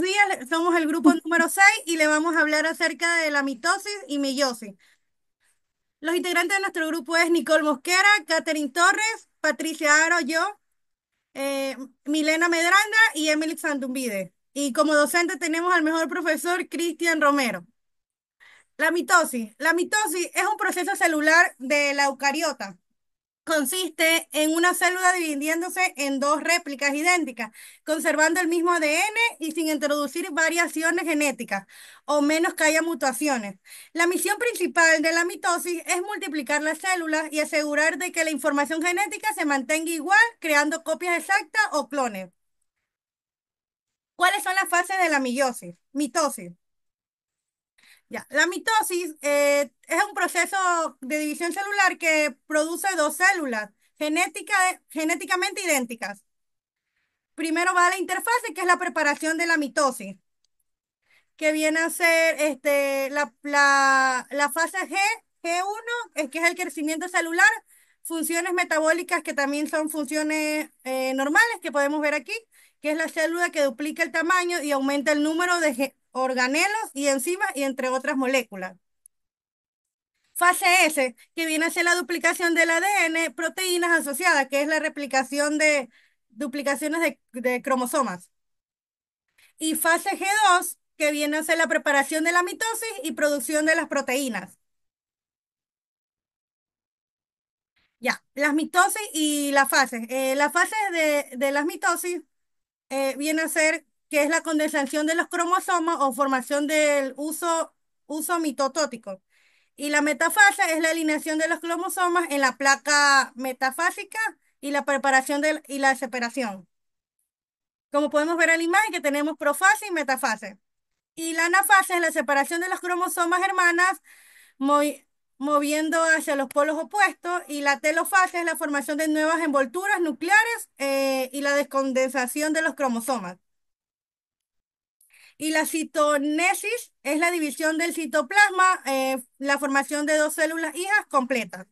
días, somos el grupo número 6 y le vamos a hablar acerca de la mitosis y meiosis. Los integrantes de nuestro grupo es Nicole Mosquera, Catherine Torres, Patricia Aro, yo, eh, Milena Medranda y Emily Santumbide. Y como docente tenemos al mejor profesor, Cristian Romero. La mitosis es un proceso celular de la eucariota. Consiste en una célula dividiéndose en dos réplicas idénticas, conservando el mismo ADN y sin introducir variaciones genéticas, o menos que haya mutaciones. La misión principal de la mitosis es multiplicar las células y asegurar de que la información genética se mantenga igual, creando copias exactas o clones. ¿Cuáles son las fases de la meiosis? Mitosis. Ya, la mitosis es un proceso de división celular que produce dos células genéticamente idénticas. Primero va la interfase, que es la preparación de la mitosis, que viene a ser la fase G1, que es el crecimiento celular, funciones metabólicas que también son funciones normales que podemos ver aquí, que es la célula que duplica el tamaño y aumenta el número de organelos y enzimas y entre otras moléculas. Fase S, que viene a ser la duplicación del ADN, proteínas asociadas, que es la replicación de duplicaciones de cromosomas. Y fase G2, que viene a ser la preparación de la mitosis y producción de las proteínas. Ya, las mitosis y las fases. Las fases de las mitosis viene a ser que es la condensación de los cromosomas o formación del uso mitotótico. Y la metafase es la alineación de los cromosomas en la placa metafásica y la preparación y la separación. Como podemos ver en la imagen que tenemos profase y metafase. Y la anafase es la separación de los cromosomas hermanas movi- moviendo hacia los polos opuestos. Y la telofase es la formación de nuevas envolturas nucleares y la descondensación de los cromosomas. Y la citonesis es la división del citoplasma, la formación de dos células hijas completas.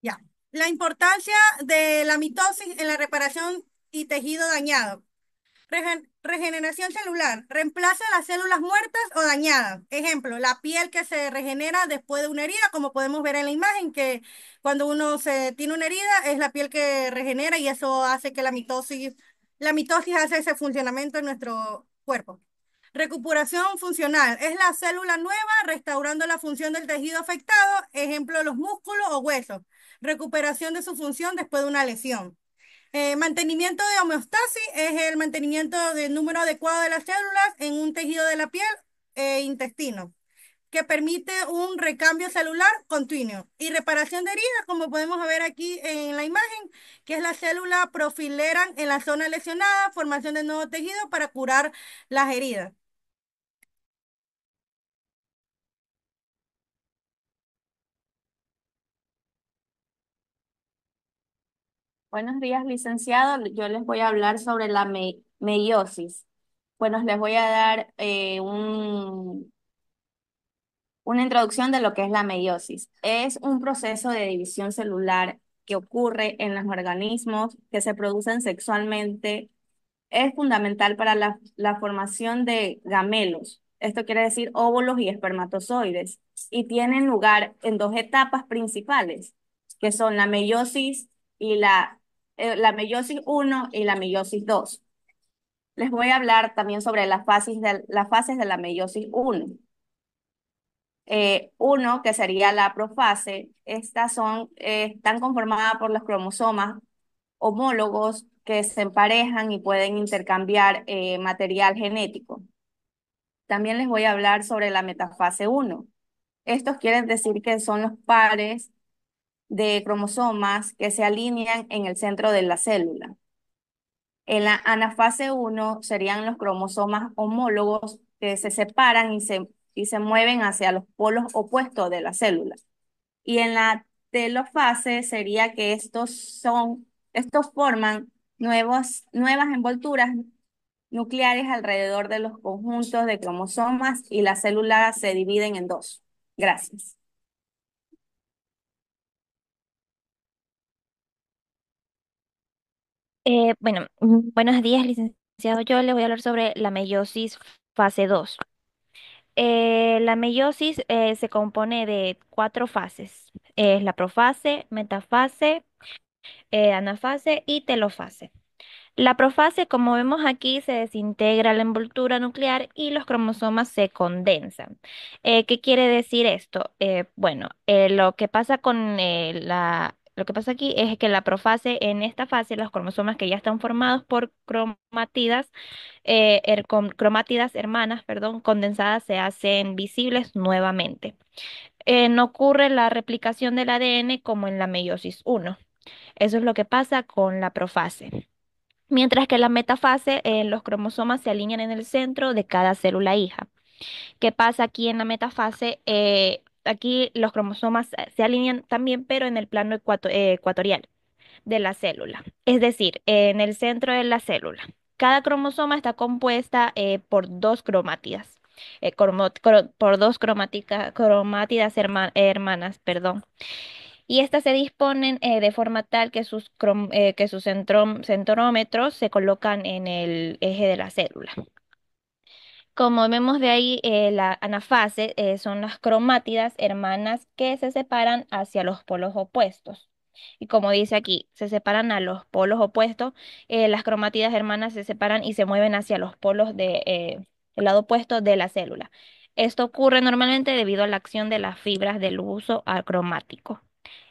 Ya. La importancia de la mitosis en la reparación y tejido dañado. Regeneración celular. Reemplaza las células muertas o dañadas. Ejemplo, la piel que se regenera después de una herida, como podemos ver en la imagen, que cuando uno se tiene una herida es la piel que regenera y eso hace que la mitosis hace ese funcionamiento en nuestro cuerpo. Recuperación funcional. Es la célula nueva restaurando la función del tejido afectado, ejemplo, los músculos o huesos. Recuperación de su función después de una lesión. Mantenimiento de homeostasis es el mantenimiento del número adecuado de las células en un tejido de la piel e intestino, que permite un recambio celular continuo. Y reparación de heridas, como podemos ver aquí en la imagen, que es la célula profileran en la zona lesionada, formación de nuevo tejido para curar las heridas. Buenos días, licenciado. Yo les voy a hablar sobre la meiosis. Bueno, les voy a dar una introducción de lo que es la meiosis. Es un proceso de división celular que ocurre en los organismos que se producen sexualmente. Es fundamental para la formación de gamelos. Esto quiere decir óvulos y espermatozoides. Y tienen lugar en dos etapas principales, que son la meiosis y la meiosis uno y la meiosis 2. Les voy a hablar también sobre las fases de la meiosis uno. Uno, que sería la profase, están conformadas por los cromosomas homólogos que se emparejan y pueden intercambiar material genético. También les voy a hablar sobre la metafase uno. Estos quieren decir que son los pares de cromosomas que se alinean en el centro de la célula. En la anafase uno serían los cromosomas homólogos que se separan y se mueven hacia los polos opuestos de la célula. Y en la telofase sería que estos forman nuevas envolturas nucleares alrededor de los conjuntos de cromosomas y las células se dividen en dos. Gracias. Buenos días, licenciado. Yo le voy a hablar sobre la meiosis fase 2. La meiosis se compone de cuatro fases. Es la profase, metafase, anafase y telofase. La profase, como vemos aquí, se desintegra la envoltura nuclear y los cromosomas se condensan. ¿Qué quiere decir esto? Lo que pasa lo que pasa aquí es que la profase, en esta fase, los cromosomas que ya están formados por cromátidas hermanas, perdón, condensadas se hacen visibles nuevamente. No ocurre la replicación del ADN como en la meiosis 1. Eso es lo que pasa con la profase. Mientras que en la metafase, los cromosomas se alinean en el centro de cada célula hija. ¿Qué pasa aquí en la metafase? Aquí los cromosomas se alinean también, pero en el plano ecuatorial de la célula, es decir, en el centro de la célula. Cada cromosoma está compuesta por dos cromátidas, por dos cromátidas hermanas, perdón. Y estas se disponen de forma tal que que sus centrómetros se colocan en el eje de la célula. Como vemos de ahí, la anafase son las cromátidas hermanas que se separan hacia los polos opuestos. Y como dice aquí, se separan a los polos opuestos, las cromátidas hermanas se separan y se mueven hacia los polos el lado opuesto de la célula. Esto ocurre normalmente debido a la acción de las fibras del uso acromático.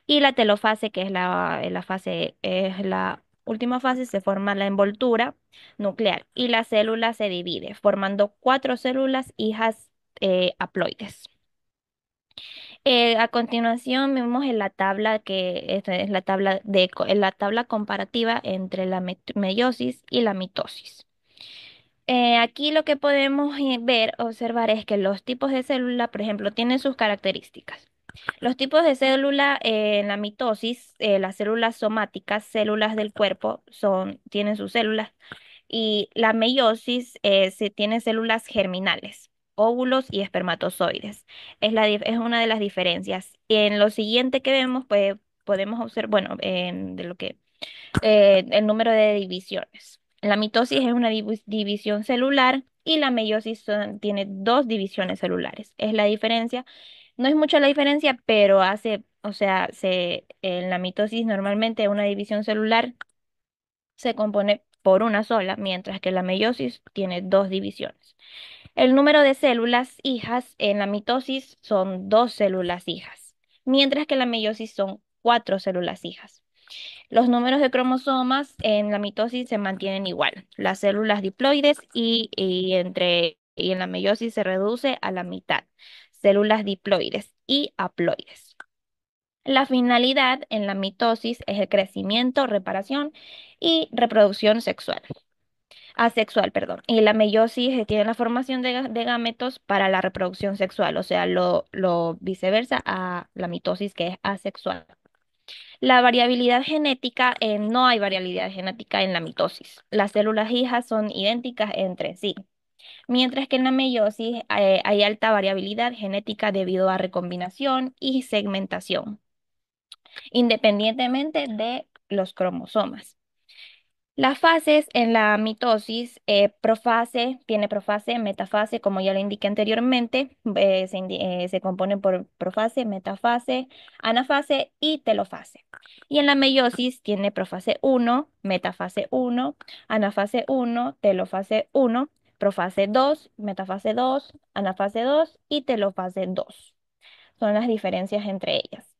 Y la telofase, que es es la última fase, se forma la envoltura nuclear y la célula se divide, formando cuatro células hijas haploides. A continuación vemos en la tabla esta es la tabla en la tabla comparativa entre la meiosis y la mitosis. Aquí lo que podemos observar es que los tipos de célula, por ejemplo, tienen sus características. Los tipos de célula en la mitosis, las células somáticas, células del cuerpo, tienen sus células y la meiosis se tiene células germinales, óvulos y espermatozoides. Es una de las diferencias. En lo siguiente que vemos, pues podemos observar, bueno, de lo que el número de divisiones. La mitosis es una división celular y la meiosis tiene dos divisiones celulares. Es la diferencia. No es mucha la diferencia, pero o sea, en la mitosis normalmente una división celular se compone por una sola, mientras que la meiosis tiene dos divisiones. El número de células hijas en la mitosis son dos células hijas, mientras que en la meiosis son cuatro células hijas. Los números de cromosomas en la mitosis se mantienen igual, las células diploides y en la meiosis se reduce a la mitad, células diploides y haploides. La finalidad en la mitosis es el crecimiento, reparación y reproducción asexual, perdón. Y la meiosis tiene la formación de gametos para la reproducción sexual, o sea, lo viceversa a la mitosis que es asexual. La variabilidad genética, no hay variabilidad genética en la mitosis. Las células hijas son idénticas entre sí, mientras que en la meiosis hay alta variabilidad genética debido a recombinación y segmentación, independientemente de los cromosomas. Las fases en la mitosis, tiene profase, metafase, como ya lo indiqué anteriormente, se componen por profase, metafase, anafase y telofase. Y en la meiosis tiene profase 1, metafase 1, anafase 1, telofase 1, profase 2, metafase 2, anafase 2 y telofase 2. Son las diferencias entre ellas.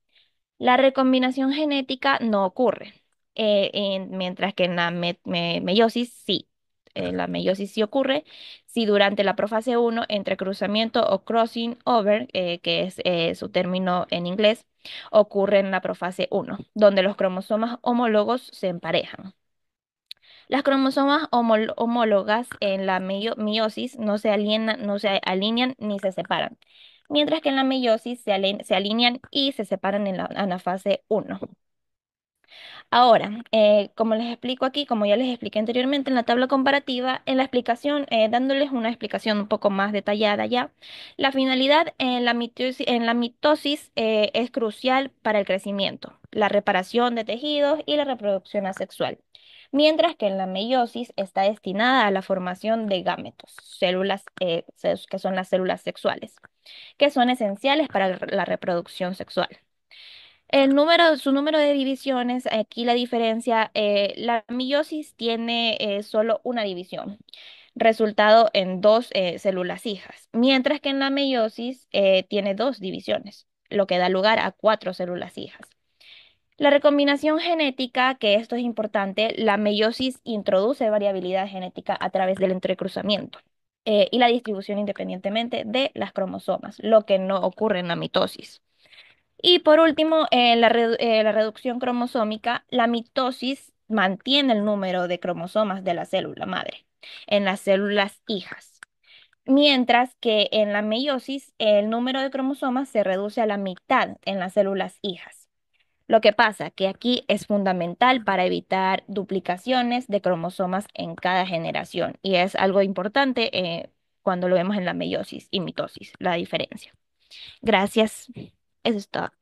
La recombinación genética no ocurre, mientras que en la meiosis sí. La meiosis sí ocurre si durante la profase 1, entre cruzamiento o crossing over, que es su término en inglés, ocurre en la profase 1, donde los cromosomas homólogos se emparejan. Las cromosomas homólogas en la meiosis no se alinean ni se separan, mientras que en la meiosis se alinean y se separan en la anafase 1. Ahora, como les explico aquí, como ya les expliqué anteriormente en la tabla comparativa, en la explicación, dándoles una explicación un poco más detallada ya, la finalidad en la mitosis es crucial para el crecimiento, la reparación de tejidos y la reproducción asexual, mientras que en la meiosis está destinada a la formación de gametos, células que son las células sexuales, que son esenciales para la reproducción sexual. Su número de divisiones, aquí la diferencia, la meiosis tiene solo una división, resultado en dos células hijas, mientras que en la meiosis tiene dos divisiones, lo que da lugar a cuatro células hijas. La recombinación genética, que esto es importante, la meiosis introduce variabilidad genética a través del entrecruzamiento y la distribución independientemente de las cromosomas, lo que no ocurre en la mitosis. Y por último, la reducción cromosómica, la mitosis mantiene el número de cromosomas de la célula madre en las células hijas, mientras que en la meiosis el número de cromosomas se reduce a la mitad en las células hijas. Lo que pasa que aquí es fundamental para evitar duplicaciones de cromosomas en cada generación y es algo importante cuando lo vemos en la meiosis y mitosis, la diferencia. Gracias. Eso es todo.